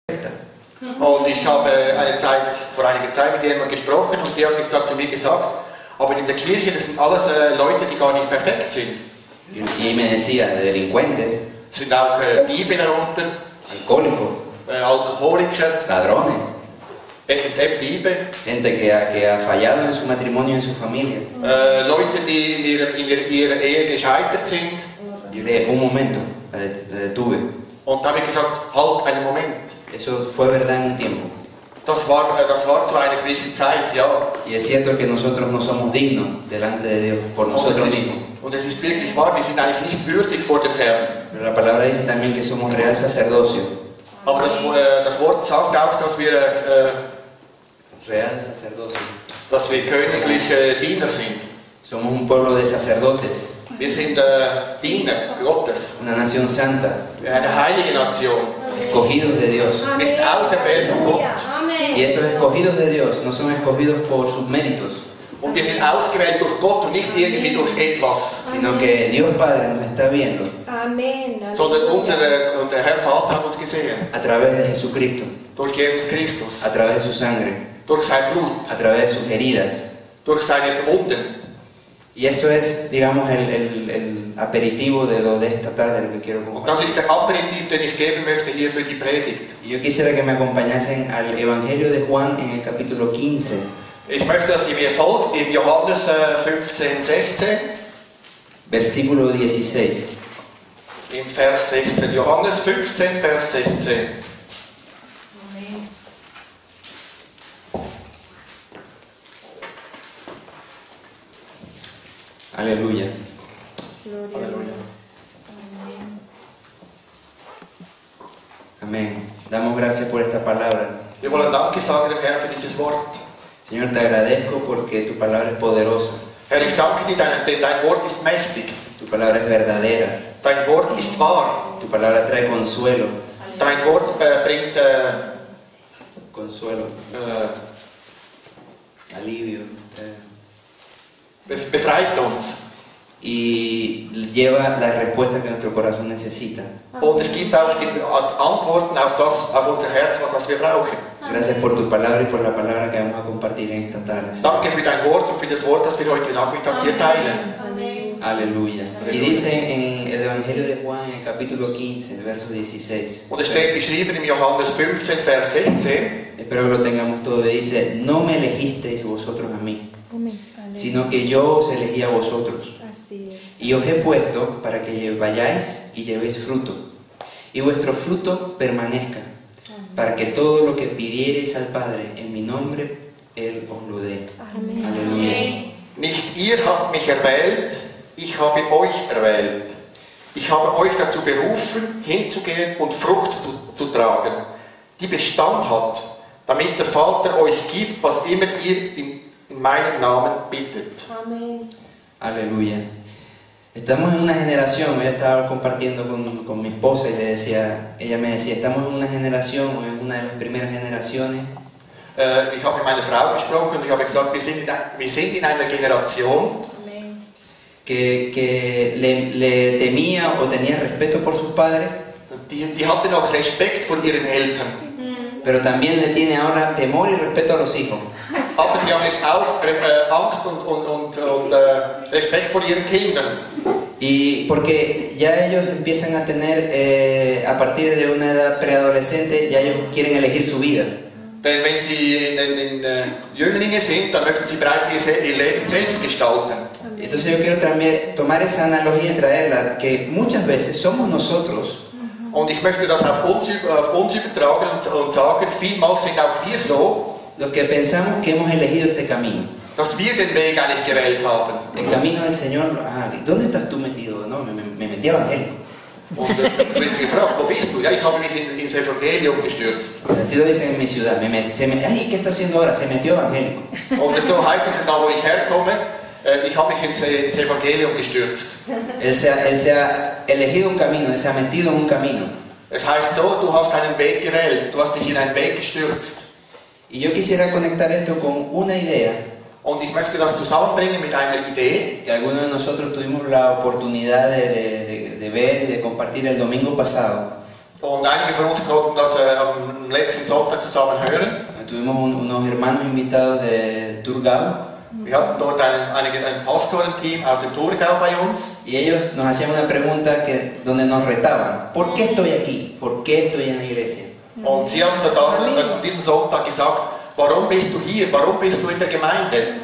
Und ich habe vor einiger Zeit mit jemandem gesprochen und die hat zu mir gesagt, aber in der Kirche, das sind alles Leute, die gar nicht perfekt sind. Y me decía, delincuentes, Es sind auch Diebe darunter, alcohólicos, Alkoholiker, ladrones, eben Diebe, gente que ha fallado en su matrimonio y en su familia. Leute, die in ihrer Ehe gescheitert sind. Yo le dije, un momento, la detuve. Und da habe ich gesagt, halt einen Moment. Eso fue verdad en un tiempo. Das war zu einer gewissen Zeit, ja. Y es cierto que nosotros no somos dignos delante de Dios por nosotros mismos. Und es ist wirklich wahr, wir sind eigentlich nicht würdig vor dem Herrn. Pero la palabra dice también que somos real sacerdocio. Aber das Wort sagt auch, dass wir Real sacerdocio. königliche Diener sind. Somos un pueblo de sacerdotes, Wir sind Diener Gottes, una nación santa, eine heilige Nation. escogidos de Dios. Wir sind auserwählt von Gott. Y esos escogidos de Dios no son escogidos por sus méritos, Und wir sind ausgewählt durch Gott und nicht irgendwie durch etwas. sino que Dios Padre nos está viendo Amén. Sondern der Herr Vater hat uns gesehen. a través de Jesucristo, Durch Jesus Christus. a través de su sangre, Durch sein Blut. a través de sus heridas. Durch seine Wunden. Y eso es, digamos, el aperitivo de esta tarde, lo que quiero Und das compartir. ist der Aperitif, den ich geben möchte hier für die Predigt. Y yo quisiera que me acompañasen al Evangelio de Juan en el capítulo 15, Ich möchte, dass ihr mir folgt in Johannes 15, 16, versículo 16. im Vers 16. Johannes 15, Vers 16. Amén. Aleluya. Gloria a Aleluya. Dios. Amén. Amén. Damos gracias por esta palabra. Wir wollen Danke sagen dem Herrn für dieses Wort. Señor, te agradezco porque tu palabra es poderosa, Herr, ich danke dir, denn dein Wort ist mächtig. tu palabra es verdadera, Dein Wort ist wahr. tu palabra trae consuelo, Dein Wort bringt consuelo, alivio, befreit uns. y lleva la respuesta que nuestro corazón necesita. Und es gibt auch die Antworten auf unser Herz, was wir brauchen. Gracias por tu palabra y por la palabra que vamos a compartir en esta tarde. Danke für dein Wort und für das Wort, das wir heute Nachmittag hier teilen. Amén. Aleluya. Y dice en el Evangelio de Juan, en el capítulo 15, verso 16. Und es steht geschrieben im Johannes 15, Vers 16. Espero que lo tengamos todo. Dice, no me elegisteis vosotros a mí, Amén. sino que yo os elegí a vosotros. Así es. Y os he puesto para que vayáis y llevéis fruto, y vuestro fruto permanezca, para que todo lo que pidiereis al Padre en mi nombre, Él os lo dé. Amén. Aleluya. Nicht ihr habt mich erwählt, ich habe euch erwählt. Ich habe euch dazu berufen, hinzugehen und Frucht zu tragen, die Bestand hat, damit der Vater euch gibt, was immer ihr in meinem Namen bittet. Amén. Aleluya. Estamos en una generación, yo estaba compartiendo con mi esposa y ella me decía, estamos en una generación, o en una de las primeras generaciones, Ich habe mit meiner Frau gesprochen und ich habe gesagt, wir sind in einer Generation, Amén. que le temía o tenía respeto por sus padres, die hatte noch Respekt vor ihren Eltern. pero también le tiene ahora temor y respeto a los hijos. Aber sie haben jetzt auch Angst und Respekt vor ihren Kindern. Y porque ya ellos empiezan a tener, a partir de una edad preadolescente, ya ellos quieren elegir su vida. Denn wenn sie Jünglinge sind, dann möchten sie bereits ihr Leben selbst gestalten. Entonces yo quiero también tomar esa analogía y traerla, que muchas veces somos nosotros Und ich möchte das auf uns übertragen und sagen, vielmals sind auch wir so, los que pensamos que hemos elegido este camino. dass wir den Weg eigentlich gewählt haben. El camino del Señor, ¿dónde estás tú metido? No, me metí a evangélico. Und wird gefragt, wo bist du? Ja, ich habe mich ins Evangelium gestürzt. Así lo dicen en mi ciudad. Ay, ¿qué está haciendo ahora? Se metió evangélico. Und so heißt es da, wo ich herkomme, ich habe mich ins Evangelium gestürzt. Él se ha elegido un camino, él se ha metido en un camino. Es heißt so, du hast einen Weg gewählt, du hast dich in einen Weg gestürzt. Y yo quisiera conectar esto con una idea Und ich möchte das zusammenbringen mit einer Idee, que algunos de nosotros tuvimos la oportunidad de ver y de compartir el domingo pasado. Und einige von uns konnten das am letzten Sonntag zusammen hören. Tuvimos unos hermanos invitados de Thurgau Wir hatten dort ein Pastorenteam aus dem Thurgau bei uns. y ellos nos hacían una pregunta donde nos retaban. ¿Por qué estoy aquí? ¿Por qué estoy en la iglesia? Und sie haben dort an diesem Sonntag gesagt, warum bist du hier? Warum bist du in der Gemeinde?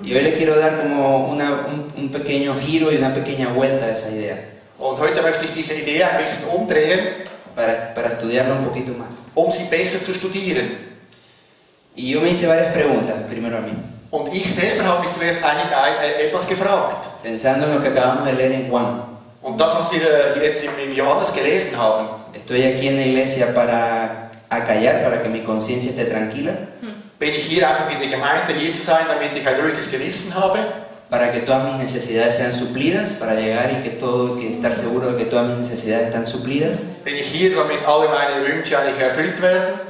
Y hoy les quiero dar como un pequeño giro y una pequeña vuelta a esa idea Und heute möchte ich diese Idee ein bisschen umdrehen, para estudiarla un poquito más. sie besser zu studieren. Y yo me hice varias preguntas, primero a mí, Und ich selber habe mich zuerst etwas gefragt. pensando en lo que acabamos de leer en Juan. Und das, was wir jetzt im Johannes gelesen haben, Estoy aquí en la iglesia para acallar, para que mi conciencia esté tranquila, bin ich hier einfach in der Gemeinde, hier zu sein, damit ich ein ruhiges Gewissen habe, para que todas mis necesidades sean suplidas, para llegar y estar seguro de que todas mis necesidades están suplidas. bin ich hier, damit alle meine Wünsche eigentlich erfüllt werden.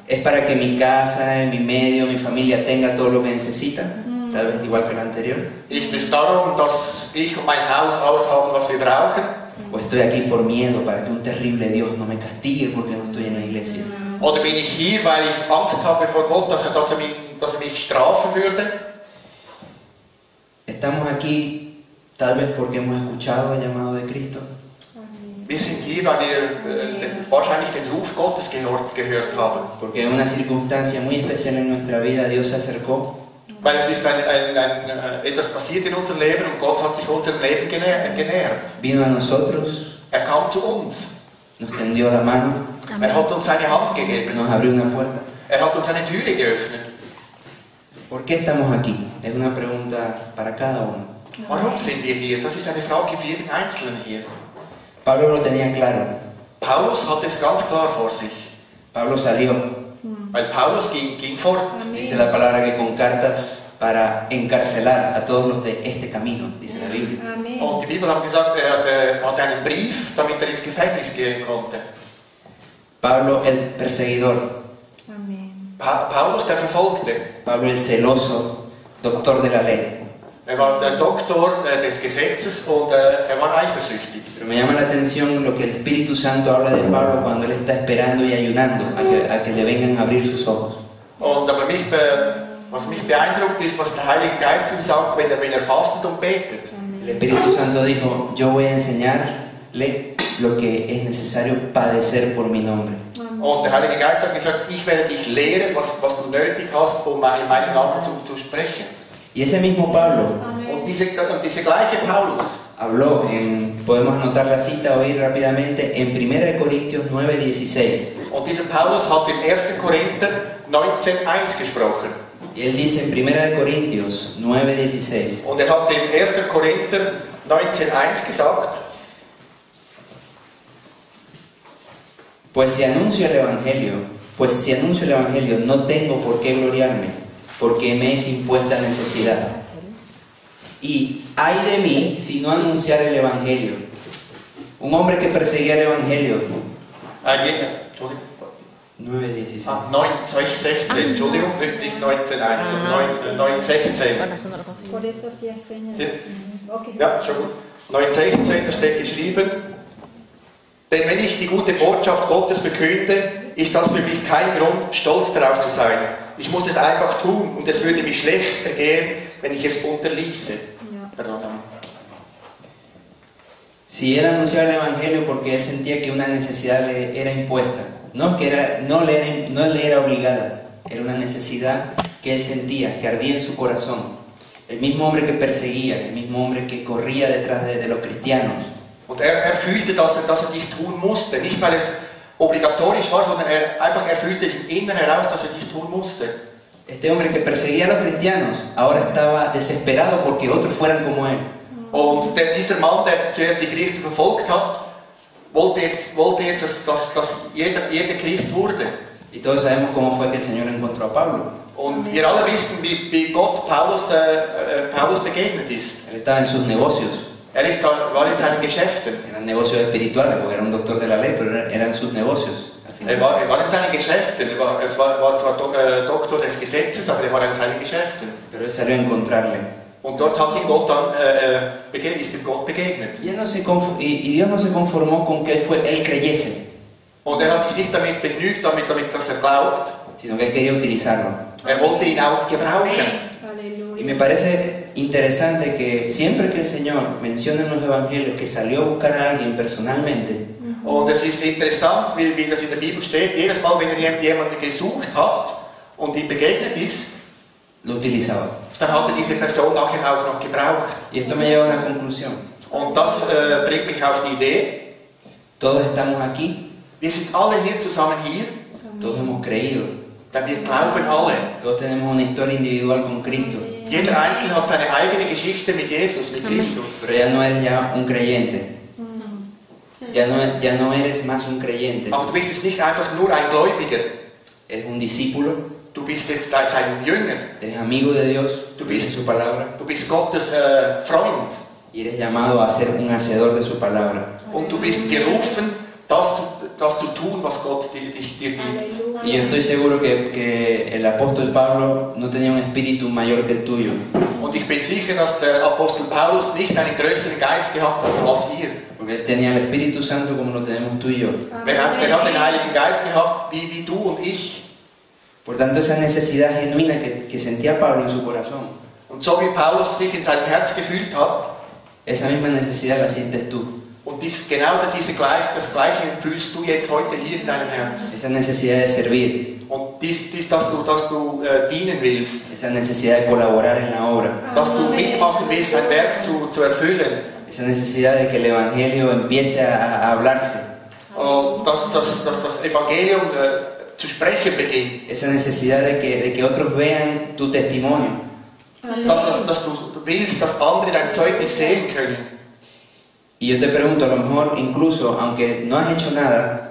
Es para que mi casa, mi medio, mi familia tenga todo lo que necesita, tal vez igual que lo anterior. Ist es darum, dass ich und mein Haus alles haben, was wir brauchen? O estoy aquí por miedo, para que un terrible Dios no me castigue porque no estoy en la iglesia. Oder bin ich hier, weil ich Angst habe vor Gott, dass er mich strafen würde? Estamos aquí tal vez porque hemos escuchado el llamado de Cristo, Wir sind hier, weil wir wahrscheinlich den Ruf Gottes gehört haben. porque en una circunstancia muy especial en nuestra vida Dios se acercó Weil es ist etwas passiert in unserem Leben und Gott hat sich unserem Leben genähert. vino a nosotros, Er kam zu uns. nos tendió la mano, Er hat uns seine Hand gegeben. nos abrió una puerta. Er hat uns eine Türe geöffnet. ¿Por qué estamos aquí? Es una pregunta para cada uno. Warum sind wir hier? Das ist eine Frage für jeden Einzelnen hier. Pablo lo tenía claro. Paulus hatte es ganz klar vor sich. Pablo salió, Weil Paulus ging fort. dice la palabra que con cartas para encarcelar a todos los de este camino, dice la Biblia. Amén. Und die Bibel hat gesagt, er hatte einen Brief, damit er ins Gefängnis gehen konnte. Pablo el perseguidor, Amén. Paulus der Verfolgte. Pablo el celoso, doctor de la ley. Er war der Doktor des Gesetzes und er war eifersüchtig. Pero me llama la atención lo que el Espíritu Santo habla de Pablo cuando él está esperando y ayunando a que le vengan a abrir sus ojos. Und aber was mich beeindruckt ist, was der Heilige Geist ihm sagt, wenn er fastet und betet. El Espíritu Santo dijo, yo voy a enseñarle lo que es necesario padecer por mi nombre. Und der Heilige Geist hat gesagt, ich werde dich lehren, was du nötig hast, um in meinem Namen zu sprechen. Y ese mismo Pablo Und diese gleiche Paulus habló, podemos anotar la cita hoy rápidamente, en 1 Corintios 9:16. Und dieser Paulus hat in 1. Korinther 19,1 gesprochen. Y él dice en 1 Corintios 9:16. Und er hat in 1. Korinther 19,1 gesagt, Pues si anuncio el Evangelio, no tengo por qué gloriarme, porque me es impuesta necesidad. Y ay de mí si no anunciar el Evangelio. Un hombre que perseguía el Evangelio. 9:16. 9,16, Entschuldigung, nicht 19,1, 9,16. Por eso hacía señas. Ja. Okay. Ja, schon gut. 9,16, da steht geschrieben, denn wenn ich die gute Botschaft Gottes verkünde, ist das für mich kein Grund, stolz darauf zu sein. Ich muss es einfach tun und es würde mich schlecht ergehen, wenn ich es unterließe. Ja. Perdón. Si él anunciaba el Evangelio porque él sentía que una necesidad le era impuesta, no le era obligada, era una necesidad que él sentía, que ardía en su corazón. El mismo hombre que perseguía, el mismo hombre que corría detrás de los cristianos. Und er fühlte, dass er dies tun musste, nicht weil es obligatorisch war, sondern er fühlte im Inneren heraus, dass er dies tun musste. Este hombre que perseguía a los cristianos ahora estaba desesperado porque otros fueran como él. Und dieser Mann, der zuerst die Christen verfolgt hat, wollte jetzt dass jeder Christ wurde. Y todos sabemos cómo fue que el Señor encontró a Pablo. Und wir alle wissen, wie Gott Paulus begegnet ist. Él estaba en sus negocios. War in seinen Geschäften. Eran negocios espirituales porque era un doctor de la ley, pero eran sus negocios. Er war in seinen Geschäften. Er war zwar Doktor des Gesetzes, aber er war in seinen Geschäften. Pero él salió a encontrarle. Und dort hat ihm Gott dann, ist ihm Gott begegnet. Y Dios no se conformó con que él creyese. Und er hat sich nicht damit begnügt, damit dass er glaubt. sino que él quería utilizarlo. Er wollte ihn auch gebrauchen. Y me Aleluya. parece interesante que siempre que el Señor menciona en los evangelios que salió a buscar a alguien personalmente, Und es ist interessant, wie das in der Bibel steht, jedes Mal, wenn er jemanden gesucht hat und ihm begegnet ist, lo utilizaba. dann hat er diese Person nachher auch noch gebraucht. Y esto me lleva a una conclusión. Und das bringt mich auf die Idee, Todos estamos aquí, wir sind alle hier zusammen hier, todos hemos creído, denn wir glauben alle. todos tenemos una historia individual con Cristo, Jeder Einzelne hat seine eigene Geschichte mit Jesus, mit Christus. pero ya no eres ya un creyente, ya no eres más un creyente, Aber du bist jetzt nicht einfach nur ein Gläubiger, eres un discípulo, du bist jetzt sein Jünger, eres amigo de Dios, Du dice bist- su palabra, du bist Gottes Freund y eres llamado a ser un hacedor de su palabra. und du bist gerufen, das zu tun, was Gott dir gibt. Aleluya. Y yo estoy seguro que el apóstol Pablo no tenía un espíritu mayor que el tuyo, Und ich bin sicher, dass der Apostel Paulus nicht einen größeren Geist gehabt hat als ihr. porque él tenía el Espíritu Santo como lo tenemos tú y yo. Er hat den Heiligen Geist gehabt, wie du und ich. Por tanto, esa necesidad genuina que sentía Pablo en su corazón, Und so wie Paulus sich in seinem Herz gefühlt hat, esa misma necesidad la sientes tú. und das Gleiche fühlst du jetzt heute hier in deinem Herz. Esa necesidad de servir, Und dass du dienen willst, esa necesidad de colaborar en la obra, dass du mitmachen willst, sein Werk zu erfüllen. esa necesidad de que el Evangelio empiece a hablarse, Und dass das Evangelium zu sprechen beginnt. esa necesidad de que otros vean tu testimonio. Dass du willst, dass andere dein Zeugnis sehen können. Y yo te pregunto, a lo mejor incluso, aunque no has hecho nada,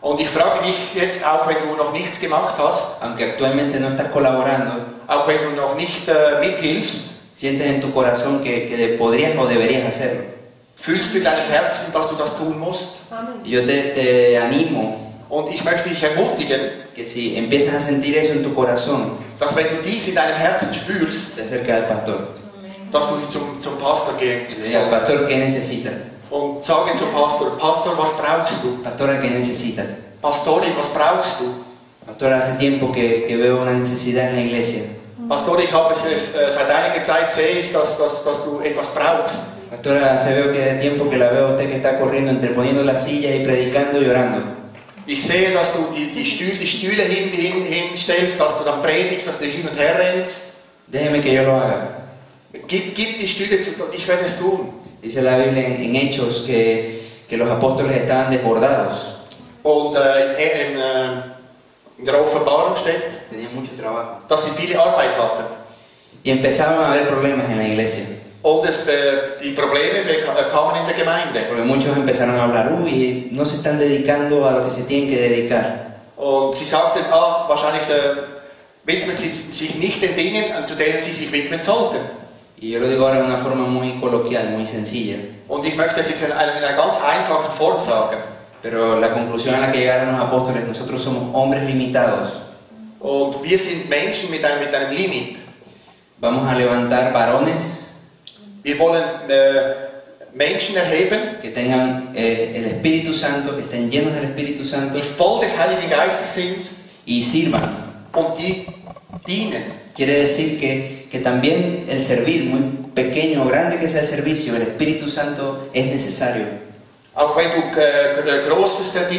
Und ich frage dich jetzt, auch wenn du noch nichts gemacht hast, aunque actualmente no estás colaborando, auch wenn du noch nicht mithilfst, sientes en tu corazón que podrías o deberías hacerlo. fühlst du in deinem Herzen, dass du das tun musst. Y yo te animo Und ich möchte dich ermutigen, que si empiezas a sentir eso en tu corazón, dass wenn du dies in deinem Herzen spürst, te acerques al pastor. dass du zum Pastor gehen Le digas, sollst. pastor, ¿qué necesitas? Und sage zum Pastor, Pastor, was brauchst du? Pastora, ¿qué necesitas? Pastorin, was brauchst du? Pastor, hace tiempo que veo una necesidad en la iglesia. Pastor, ich habe seit einiger Zeit sehe ich, dass du etwas brauchst. Pastora, hace veo que de tiempo que la veo a usted que está corriendo, entreponiendo las sillas y predicando y orando. Ich sehe, dass du die Stühle hinstellst, dass du dann predigst, dass du hin und her rennst. Déjeme que yo lo haga. Gib die Stühle zu, und ich werde es tun. Dice la Biblia en Hechos que los apóstoles estaban desbordados. Und in der Offenbarung steht, Tenían mucho trabajo. dass sie viele Arbeit hatten. Y empezaron a haber problemas en la iglesia. Und die Probleme kamen in der Gemeinde. Porque muchos empezaron a hablar, uy, no se están dedicando a lo que se tienen que dedicar. Und sie sagten, wahrscheinlich widmen sie sich nicht den Dingen, zu denen sie sich widmen sollten. Y yo lo digo ahora de una forma muy coloquial, muy sencilla. Und ich möchte es jetzt in einer ganz einfachen Form sagen. Pero la conclusión a la que llegaron los apóstoles, nosotros somos hombres limitados. Und wir sind Menschen mit einem Limit. Vamos a levantar varones Wir wollen Menschen erheben, que tengan el Espíritu Santo, que estén llenos del Espíritu Santo die voll des Heiligen Geistes sind y sirvan. und die dienen. Quiere decir que también el servir, muy pequeño o grande que sea el servicio, el Espíritu Santo es necesario. Auch wenn du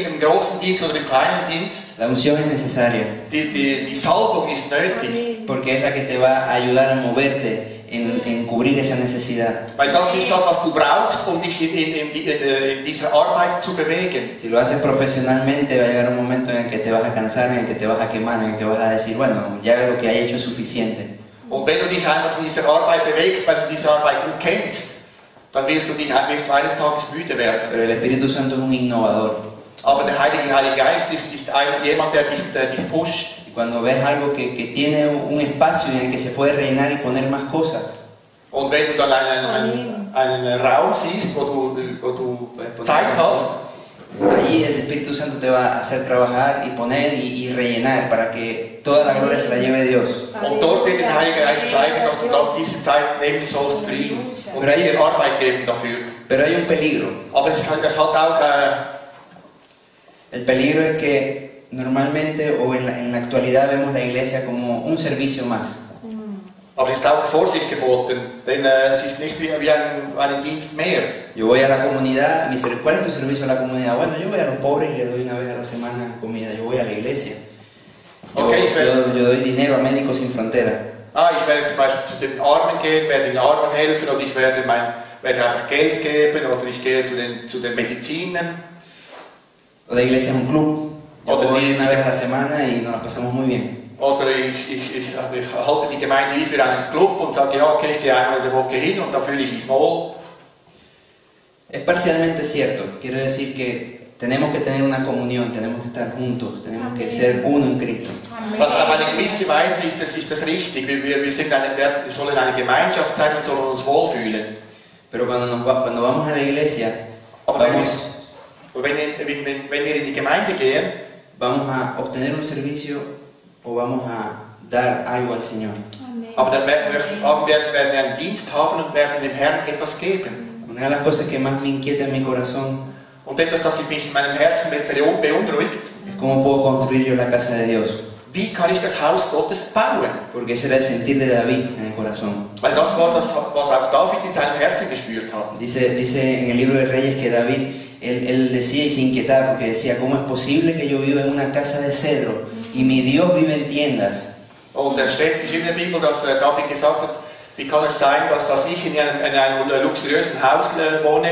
im großen Dienst oder im kleinen Dienst, La unción es necesaria die Salbung ist nötig. Amén. porque es la que te va a ayudar a moverte en cubrir esa necesidad. Weil das ist das, was du brauchst, um dich in dieser Arbeit zu bewegen. Si lo haces profesionalmente va a llegar un momento en el que te vas a cansar, en el que te vas a quemar, en el que vas a decir, bueno, ya lo que hay hecho es suficiente. Und wenn du dich einfach in dieser Arbeit bewegst, weil du diese Arbeit gut kennst, dann wirst du eines Tages müde werden. Pero el Espíritu Santo es un innovador. Aber der Heilige Geist ist jemand, der dich pusht. Y cuando ves algo que tiene un espacio en el que se puede rellenar y poner más cosas, Und wenn du dann einen Raum siehst, wo du Zeit hast, allí el Espíritu Santo te va a hacer trabajar y poner y rellenar para que toda la gloria se la lleve Dios. und dort wird der Heilige Geist zeigen, dass du diese Zeit nehmen sollst für ihn und dir Arbeit geben dafür. Pero hay un peligro. Aber es hat auch El peligro es que normalmente o en la actualidad vemos la iglesia como un servicio más. Aber es ist auch Vorsicht geboten, denn es ist nicht wie ein Dienst mehr. Yo voy a la comunidad, ¿cuál es tu servicio a la comunidad? Bueno, yo voy a los pobres y le doy una vez a la semana comida. Yo voy a la iglesia. Yo doy dinero a Médicos Sin Frontera. Ich werde zum Beispiel zu den Armen gehen, werde den Armen helfen, oder ich werde einfach Geld geben, oder ich gehe zu den Medizinern. O la iglesia es un club. Yo voy una vez a la semana y nos la pasamos muy bien. Oder ich halte die Gemeinde wie für einen Club und sage, ja, okay, ich gehe einmal in der Woche hin und da fühle ich mich wohl. Es parcialmente cierto. Quiero decir que tenemos que tener una comunión, tenemos que estar juntos, tenemos que ser uno en Cristo. Also auf eine gewisse Weise ist das richtig. Wir sollen eine Gemeinschaft sein und sollen uns wohlfühlen. Pero cuando vamos a la iglesia, wenn wir in die Gemeinde gehen, vamos a obtener un servicio o vamos a dar algo al Señor. Aber dann werden wir einen Dienst haben und werden dem Herrn etwas geben. Una de las cosas que más me inquieta en mi corazón Und etwas, das mich in meinem Herzen beunruhigt, es cómo puedo construir yo la casa de Dios. Wie kann ich das Haus Gottes bauen? Porque ese era el sentir de David en el corazón. Weil das war das, was auch David in seinem Herzen gespürt hat. Dice en el libro de Reyes que David, él decía y se inquietaba porque decía, ¿cómo es posible que yo viva en una casa de cedro y mi Dios vive en tiendas? Und es steht geschrieben in der Bibel, dass David gesagt hat, wie kann es sein, dass ich in einem luxuriösen Haus wohne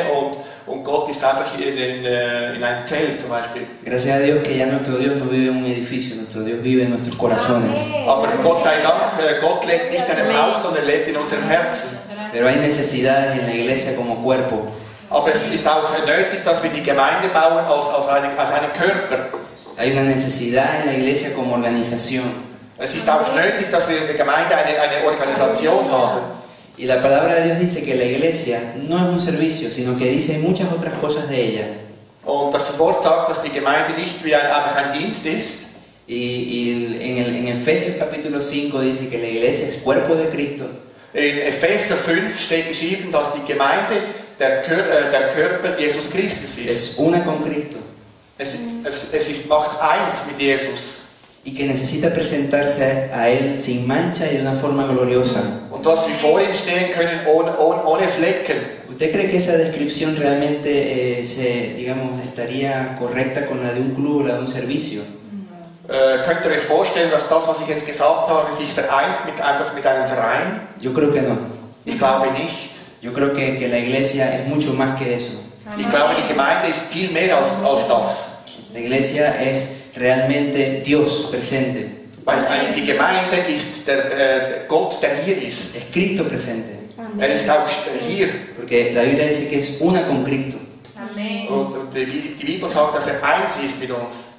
und Gott ist einfach in einem Zelt zum Beispiel. Gracias a Dios que ya nuestro Dios no vive en un edificio, nuestro Dios vive en nuestros corazones. Aber Gott sei Dank, Gott lebt nicht in einem Haus, sondern lebt in unserem Herzen. Pero hay necesidades en la iglesia como cuerpo. Aber es ist auch nötig, dass wir die Gemeinde bauen als einen Körper. Hay una necesidad en la iglesia como organización. Es ist auch nötig, dass wir in der Gemeinde eine Organisation haben. Y la palabra de Dios dice que la iglesia no es un servicio, sino que dice muchas otras cosas de ella. Und das Wort sagt, dass die Gemeinde nicht wie einfach ein Dienst ist. Y en Efesios capítulo 5 dice que la iglesia es cuerpo de Cristo. In Epheser 5 steht geschrieben, dass die Gemeinde der Körper Jesus Christus ist. Es una con Cristo. Macht eins mit Jesus. Y que necesita presentarse a Él sin mancha y de una forma gloriosa. Und dass wir vor ihm stehen können ohne Flecken. ¿Usted cree que esa descripción realmente estaría correcta con la de un club o la de un servicio? Könnt ihr euch vorstellen, dass das, was ich jetzt gesagt habe, sich vereint mit einem Verein? Yo creo que no. Ich glaube nicht. Yo creo que la iglesia es mucho más que eso. Ich glaube, die Gemeinde ist viel mehr als das. La iglesia es realmente Dios presente. Weil die Gemeinde ist der Gott, der hier ist. Es Cristo presente. Ist auch hier. Porque la Biblia dice que es una con Cristo. Amén. Und die Bibel sagt, dass eins ist mit uns.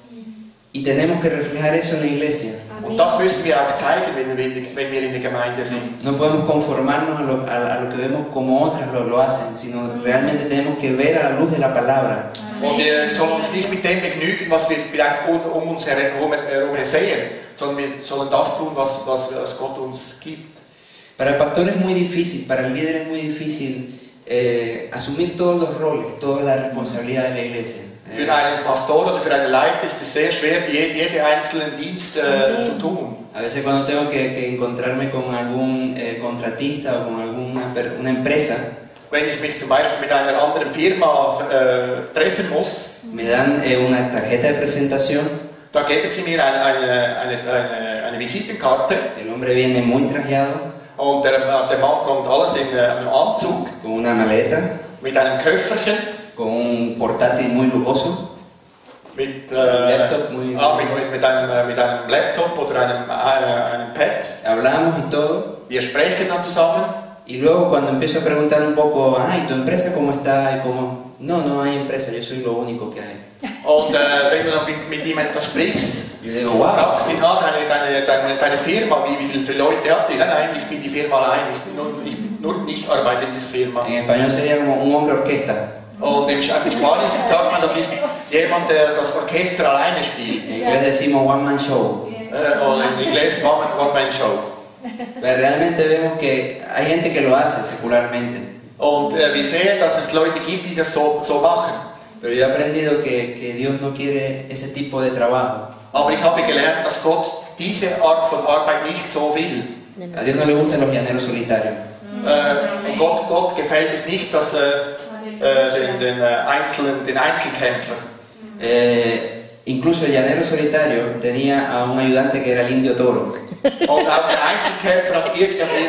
Y tenemos que reflejar eso en la iglesia. Und das müssen wir auch zeigen, wenn wir in der Gemeinde sind. No podemos conformarnos a lo que vemos como otras lo hacen, sino realmente tenemos que ver a la luz de la palabra. Und wir sollen uns nicht mit dem begnügen, was wir vielleicht um uns herum sehen, sondern wir sollen das tun, was Gott uns gibt. Para el pastor es muy difícil, para el líder es muy difícil asumir todos los roles, toda la responsabilidad de la iglesia. Für einen Pastor oder für einen Leiter ist es sehr schwer, jeden einzelnen Dienst zu tun. A veces cuando tengo que encontrarme con algún contratista o con una empresa, Wenn ich mich zum Beispiel mit einer anderen Firma treffen muss, me dan una tarjeta de presentación. da geben sie mir eine Visitenkarte. El hombre viene muy trajeado, Und der Mann kommt alles in einem Anzug, con una maleta, mit einem Köfferchen, con un portátil muy lujoso, mit laptop muy mit einem Laptop oder einem Pad. Hablamos y todo. Wir sprechen dann zusammen. Y luego cuando empiezo a preguntar un poco, ¿y tu empresa cómo está? Y como, no hay empresa, yo soy lo único que hay. Und wenn du dann mit ihm etwas sprichst, Y le digo, wow. fragst ihn, deine Firma, wie viele Leute hat die? Nein, ich bin die Firma allein, ich arbeite in dieser Firma. En español sería como un hombre orquesta. Und im Spanisch sagt man, das ist jemand, der das Orchester alleine spielt. En inglés decimos one man show. Oder in inglés One-Man-Show. Pero realmente vemos que hay gente que lo hace secularmente. Und wir sehen, dass es Leute gibt, die das so machen. Pero yo he aprendido que Dios no quiere ese tipo de trabajo. Aber ich habe gelernt, dass Gott diese Art von Arbeit nicht so will. A Dios no le gustan los llaneros solitarios. Gott gefällt es nicht, dass den Einzelkämpfer. Incluso el llanero solitario tenía a un ayudante que era el indio toro. Und auch der Einzelkämpfer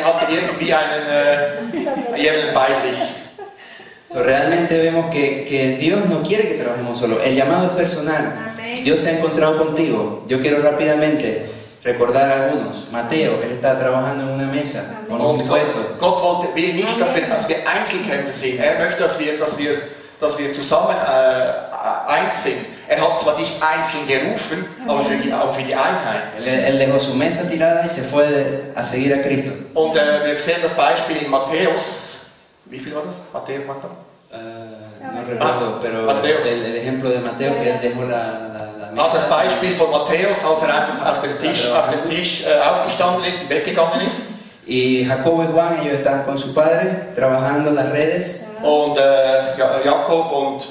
hatte irgendwie jemanden bei sich. So, realmente vemos que Dios no quiere que trabajemos solo. El llamado es personal. Dios se ha encontrado contigo. Yo quiero rápidamente recordar a algunos. Mateo, él estaba trabajando en una mesa con un Und puesto. Gott will nicht, dass wir Einzelkämpfer sind. Er möchte, dass wir zusammen eins sind. Er hat zwar dich einzeln gerufen, aber für die Einheit. Él dejó su mesa tirada y se fue a seguir a Cristo. Und wir sehen das Beispiel in Matthäus. Wie viel war das? Matthäus, ¿cuánto? No recuerdo, pero Mateo. el ejemplo de Mateo, que él dejó la mesa. Das Beispiel von Matthäus, als einfach auf den Tisch aufgestanden ist und weggegangen ist. Y Jacobo y Juan, ellos estaban con su padre trabajando las redes. Und Jakob und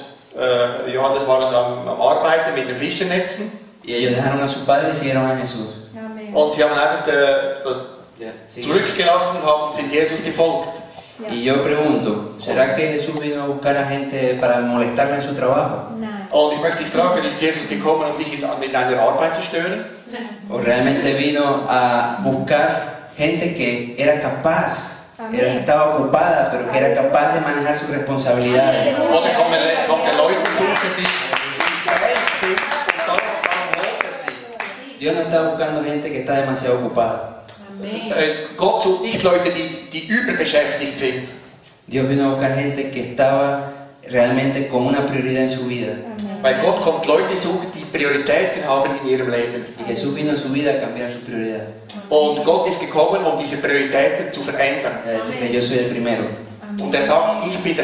Johannes waren am Arbeiten mit den Fischernetzen. Y ellos dejaron a su padre y siguieron a Jesús. Und sie haben einfach zurückgelassen und sind Jesus gefolgt. Y yo pregunto, ¿será que Jesús vino a buscar a gente para molestarle en su trabajo? Und ich möchte dich fragen, ist Jesus gekommen, um dich mit deiner Arbeit zu stören? ¿O realmente vino a buscar gente que era capaz, estaba ocupada, pero que era capaz de manejar sus responsabilidades? Oder kommt er Leute suchen, die fähig sind und darum holt er sie? Dios no está buscando gente que está demasiado ocupada. Gott sucht nicht Leute, die überbeschäftigt sind. Dios vino a buscar gente que estaba realmente con una prioridad en su vida. Weil Gott kommt Leute suchen, die Prioritäten haben in ihrem Leben. Y Jesús vino a su vida a cambiar su prioridad. Und Gott ist gekommen, um diese Prioritäten zu verändern. A decir que yo soy el primero. Und er sagt, ich bin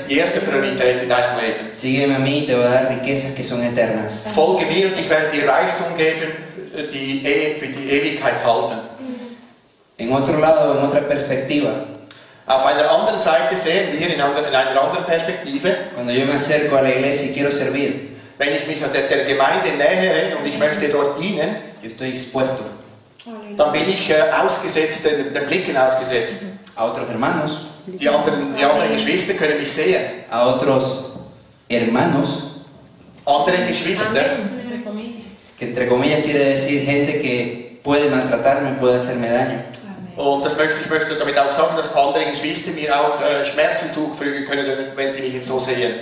die erste Priorität in deinem Leben. Sígueme a mí y te voy a dar riquezas que son eternas. Folge mir und ich werde dir Reichtum geben, die für die Ewigkeit halten. En otro lado, en otra perspectiva, Auf einer anderen Seite sehen wir, in einer anderen Perspektive, cuando yo me acerco a la iglesia y quiero servir, wenn ich mich der Gemeinde nähere und ich möchte dort dienen, yo estoy expuesto dann bin ich ausgesetzt, den Blicken ausgesetzt. a otros hermanos, Die anderen Geschwister können mich sehen. a otros hermanos, Andere Geschwister, que entre comillas quiere decir gente que puede maltratarme, puede hacerme daño. und ich möchte damit auch sagen, dass andere Geschwister mir auch Schmerzen zufügen können, wenn sie mich jetzt so sehen.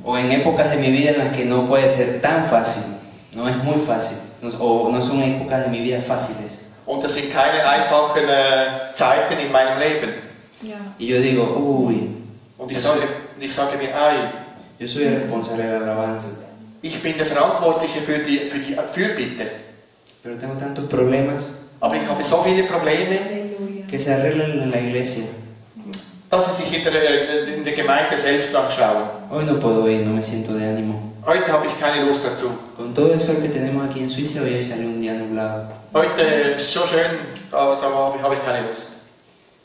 O en épocas de mi vida en las que no puede ser tan fácil, no es muy fácil, o no son épocas de mi vida fáciles. Und das sind keine einfachen Zeiten in meinem Leben. Y yo digo, uy, Und ich sage mir, yo soy el responsable de la alabanza, ich bin der Verantwortliche für die Fürbitte. pero tengo tantos problemas Aber ich habe so viele Probleme, que se arreglan en la iglesia. dass sie sich in der Gemeinde selbst anschauen. Hoy no puedo ir, no me siento de ánimo. Heute habe ich keine Lust dazu. Con todo el sol que tenemos aquí en Suiza, hoy salió un día nublado. Heute ist so schön, da habe ich keine Lust.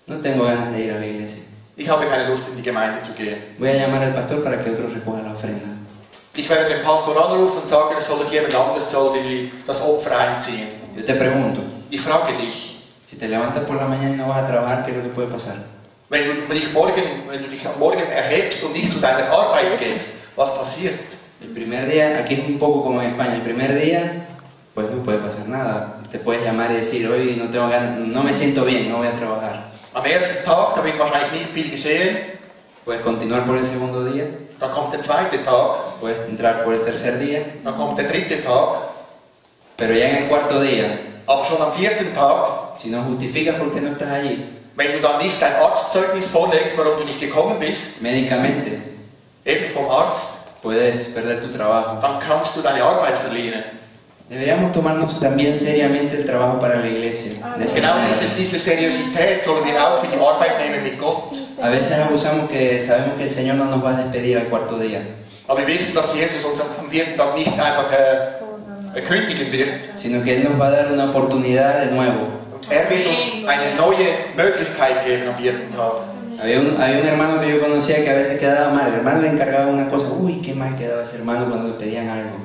No tengo ganas de ir a la iglesia. Ich habe keine Lust, in die Gemeinde zu gehen. Voy a llamar al pastor para que otros recojan la ofrenda. Ich werde den Pastor anrufen und sagen, es soll jemand anderes das Opfer einziehen. Yo te pregunto, Ich frage dich, si te levantas por la mañana y no vas a trabajar, ¿qué es lo que puede pasar? wenn du dich morgen erhebst und nicht zu deiner Arbeit gehst, was passiert? El primer día, aquí es un poco como en España, el primer día, pues no puede pasar nada. Te puedes llamar y decir, hoy no tengo ganas, no me siento bien, no voy a trabajar. Am ersten Tag, da wird wahrscheinlich nicht viel geschehen. Puedes continuar por el segundo día, Dann kommt der zweite Tag, puedes entrar por el tercer día, dann kommt der dritte Tag. pero ya en el cuarto día, Aber schon am vierten Tag, si no justificas por qué no estás allí, wenn du dann nicht dein Arztzeugnis vorlegst, warum du nicht gekommen bist, médicamente, eben vom Arzt, puedes perder tu trabajo. dann kannst du deine Arbeit verlieren. Deberíamos tomarnos también seriamente el trabajo para la iglesia. De esa Genau manera. diese Seriosität sollen wir auch für die Arbeit nehmen mit Gott. A veces abusamos que sabemos que el Señor no nos va a despedir al cuarto día, Aber wir wissen, dass Jesus uns am vierten Tag nicht einfach kündigen wird. sino que Él nos va a dar una oportunidad de nuevo. Er wird uns eine neue Möglichkeit geben am vierten Tag. Había un hermano que yo conocía que a veces quedaba mal. El hermano le encargaba una cosa. Uy, qué mal quedaba ese hermano cuando le pedían algo.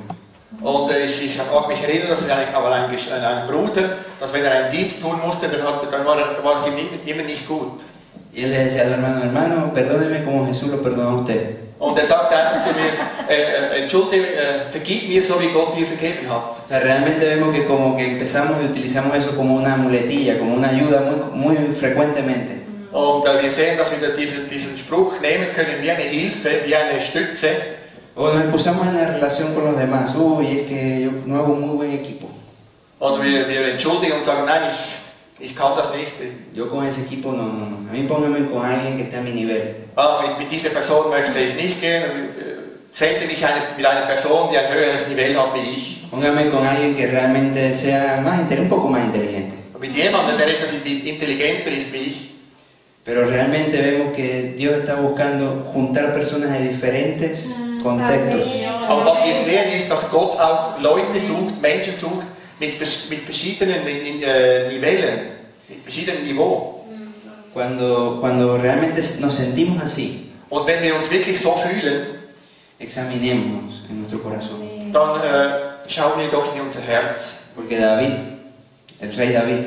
Und ich mag mich erinnern, dass ein Bruder, dass wenn er einen Dienst tun musste, dann war es ihm immer nicht gut. Y él le decía al hermano, perdóneme como Jesús lo perdonó a usted. Und er sagte einfach zu mir, entschuldige, vergib mir, so wie Gott dir vergeben hat. O sea, realmente vemos que como que empezamos y utilizamos eso como una muletilla, como una ayuda muy frecuentemente. Und wir sehen, dass wir diesen Spruch nehmen können wie eine Hilfe, wie eine Stütze. O nos excusamos en la relación con los demás. Uy, es que yo no hago un muy buen equipo. Oder wir entschuldigen und sagen, nein, ich kann das nicht. Yo con ese equipo no. A mí póngame con alguien que esté a mi nivel. Mit dieser Person möchte ich nicht gehen. Sende mich mit einer Person, die ein höheres Niveau hat wie ich. Póngame con alguien que realmente sea un poco más inteligente. Mit jemandem, der etwas intelligenter ist wie ich. Pero realmente vemos que Dios está buscando juntar personas de diferentes contextos. Aber was wir sehen ist, dass Gott auch Leute sucht, Menschen sucht mit verschiedenen Nivellen, mit verschiedenen Niveaus. Cuando realmente nos sentimos así, Und wenn wir uns wirklich so fühlen, examinémonos en nuestro corazón. dann schauen wir doch in unser Herz. Porque David, el rey David,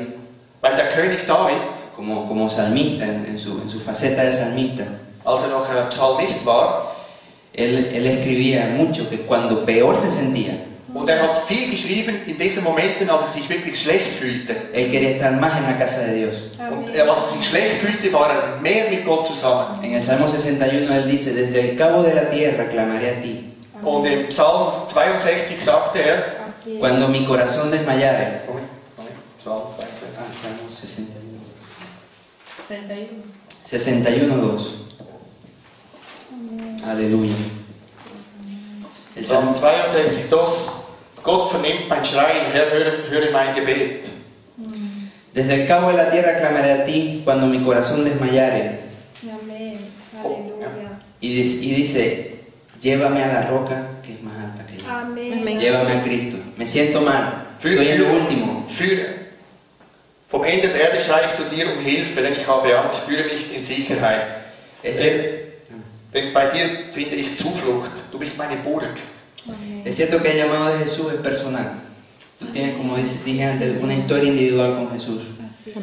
Weil der König David, como salmista, en su faceta de salmista, als noch Psalmist war, él escribía mucho que cuando peor se sentía, und hat viel geschrieben in diesen Momenten, als sich wirklich schlecht fühlte. él quería estar más en la casa de Dios. Und als sich schlecht fühlte, war mehr mit Gott zusammen. En el Salmo 61 él dice, desde el cabo de la tierra clamaré a ti. Und im Psalm 62 sagte Cuando mi corazón desmayare. Psalm 62. Salmo 61. 61. 61:2. Aleluya. El Psalm Salmo 62, Gott vernimmt mein Schreien, Herr, höre mein Gebet. Desde el cabo de la tierra clamaré a ti cuando mi corazón desmayare. Amén. Aleluya. Y dice, llévame a la roca que es más alta que yo. Amén. Llévame a Cristo. Me siento mal. Estoy en lo último. Vom Ende der Erde schreie ich zu dir um Hilfe, denn ich habe Angst, fühle mich in Sicherheit. Denn bei dir finde ich Zuflucht. Du bist meine Burg. Es cierto que el llamado de Jesús es personal. Tú tienes, como dije antes, una historia individual con Jesús.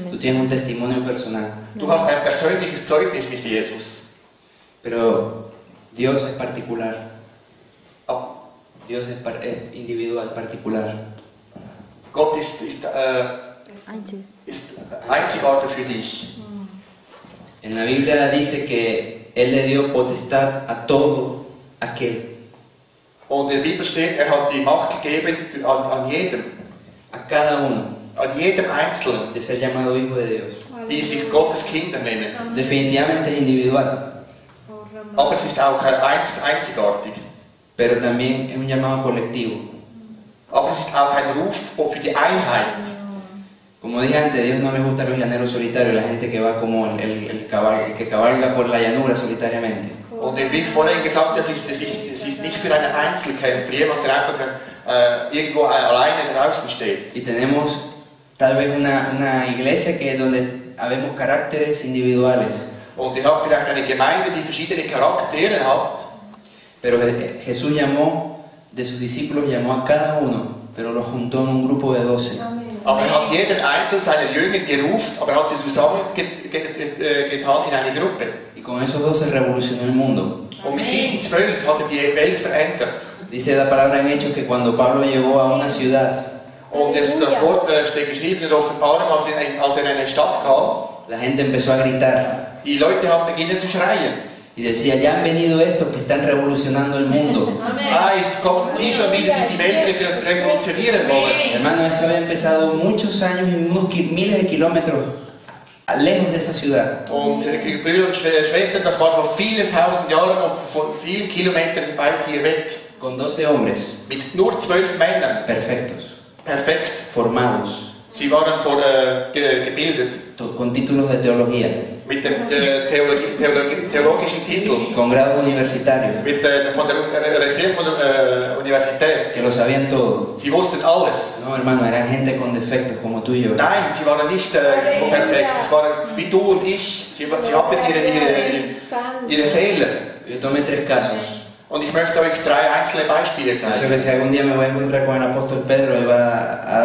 Tú tienes un testimonio personal. Du hast ein persönliches Zeugnis mit Jesus. Pero Dios es particular. Dios es individual, particular. Gott ist einzigartig für dich. En la Biblia dice que Él le dio potestad a todo aquel. Und in der Bibel steht, hat die Macht gegeben an jedem. A cada uno. An jedem Einzelnen, De ser llamado hijo de Dios. die sich Gottes Kinder nennen. Definitivamente es individual. Aber es ist auch einzigartig. Pero también es un llamado colectivo. Aber es ist auch ein Ruf für die Einheit. Como dije antes, Dios no le gusta a los llaneros solitarios, la gente que va como el que cabalga por la llanura solitariamente. Und wie ich vorhin gesagt habe, es ist nicht für einen Einzelkämpfer, jemand, der einfach irgendwo alleine draußen steht. Y tenemos tal vez una iglesia donde habemos caracteres individuales. Und ihr habt vielleicht eine Gemeinde, die verschiedene Charaktere hat. Pero Jesús llamó, de sus discípulos llamó a cada uno, pero los juntó en un grupo de 12. Aber hat jeden einzelnen seiner Jünger gerufen, aber hat sie zusammengetan in eine Gruppe. Y con esos 12 revolucionó el mundo. Und mit diesen 12 hat die Welt verändert. Dice la palabra en Hechos que cuando Pablo llegó a una ciudad, Und das Wort steht geschrieben in der Offenbarung, als er in eine Stadt kam, la gente empezó a gritar die Leute haben beginnen zu schreien. y decía, ya han venido estos que están revolucionando el mundo. Jetzt kommen die schon wieder, die die Welt revolutionieren wollen. Hermano, eso había empezado muchos años y unos miles de kilómetros lejos de esa ciudad. Und Brüder und Schwestern, das war vor vielen tausend Jahren und von vielen Kilometern weit hier weg. Con 12 hombres Mit nur 12 Männern. perfectos, Perfekt. formados, Sie waren gebildet. con títulos de teología. mit dem theologischen Titel, con grados universitarios, von der Reserve von der Universität. que lo sabían todo. Sie wussten alles. No, hermano, eran gente con defectos como tú y yo. Nein, sie waren nicht perfekt, sie waren wie du und ich. Sie hatten ihre Fehler. Yo tomé 3 casos. Und ich möchte euch 3 einzelne Beispiele Yo sé zeigen. que si algún día me voy a encontrar con el apóstol Pedro, él va a